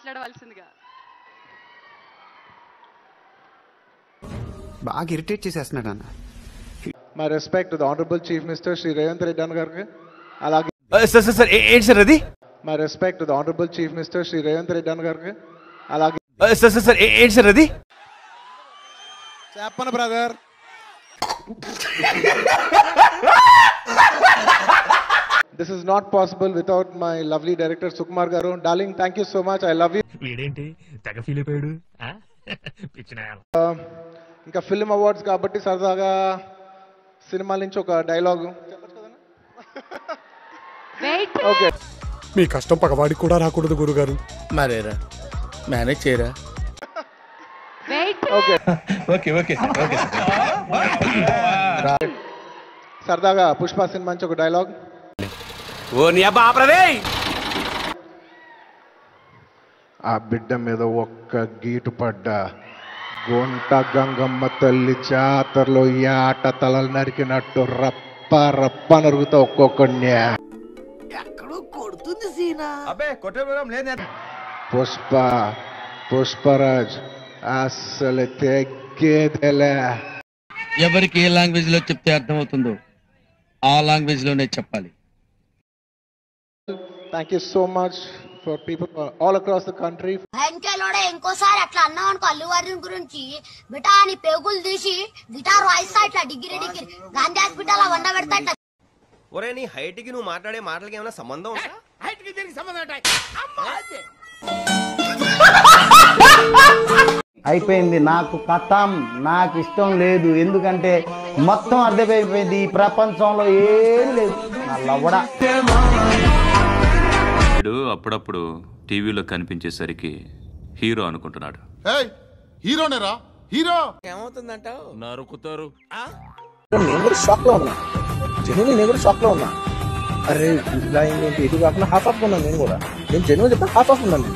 మాట్లాడవలసిందిగా. బాగా ఇరిటేట్ చేసేస్తున్నాడు అన్న. My respect to the honourable chief minister Shri Revanth Reddy అన్న గారికి, అలాగే సార్ ఏంటి సార్ అది? My respect to the honourable chief minister Shri Revanth Reddy అన్న గారికి, అలాగే సార్ ఏంటి సార్ అది? చెప్పను brother. This is not possible without my lovely director Sukumar garu. Darling, thank you so much. I love you. వీడేంటి తెగ ఫీల్ అయిపోయాడు? పిచ్చినాయాల. ఇంకా ఫిల్మ్ అవార్డ్స్ కాబట్టి సరదాగా సినిమా నుంచి ఒక డైలాగ్ చెప్పొచ్చు కదా? ఓకే. మీ కష్టం పగవాడికి కూడా రాకూడదు గురుగారు. మరేరా మేనేజ్ చేయరా. Okay okay okay okay. సరదాగా పుష్ప సినిమా నుంచి ఒక డైలాగ్. ఓ నీ అబ్బా ఆపరదే. ఆ బిడ్డ మీద ఒక్క గీటు పడ్డా గుంట గంగమ్మ తల్లి జాతరలో యాట తలలు నరికినట్టు రప్ప రప్ప నరుగుతా ఒక్కొక్కడిని. పుష్పరాజ్ అసలు తెగ్గేదెలే. ఎవరికి ఏ లాంగ్వేజ్ లో చెప్తే అర్థమవుతుందో ఆ లాంగ్వేజ్ లోనే చెప్పాలి. Thank you so much for people all across the country. వెంకలోడే ఇంకోసారి అట్లా అన్నావు అనుకో అల్లు అర్జున్ గురించి బిటా అని పేగులు తీసి గిటార్ వాయిస్తా ఇట్లా డిగ్రీ గాంధీ హాస్పిటల్ వండ పెడతా. ఒరే నీ హైట్ కి నువ్వు మాట్లాడే మాటలకి ఏమైనా సంబంధం ఉందా? అయిపోయింది, నాకు కథం, నాకు ఇష్టం లేదు. ఎందుకంటే మొత్తం అర్థమైపోయింది, ఈ ప్రపంచంలో ఏం లేదు. నా లవడ అప్పుడప్పుడు టీవీలో కనిపించేసరికి హీరో అనుకుంటున్నాడు. హీరోనేరా హీరో. ఏమవుతుందంటావు? నరుకుతారు. నేను కూడా షాక్ లో ఉన్నా, నేను కూడా షాక్ లో ఉన్నా. అరే ఇలా ఏంటి, ఇది కాకుండా హాఫ్ ఆఫ్ ఉన్నాను. నేను జెన్యున్ చెప్తా హాఫ్ ఆఫ్ ఉన్నాను.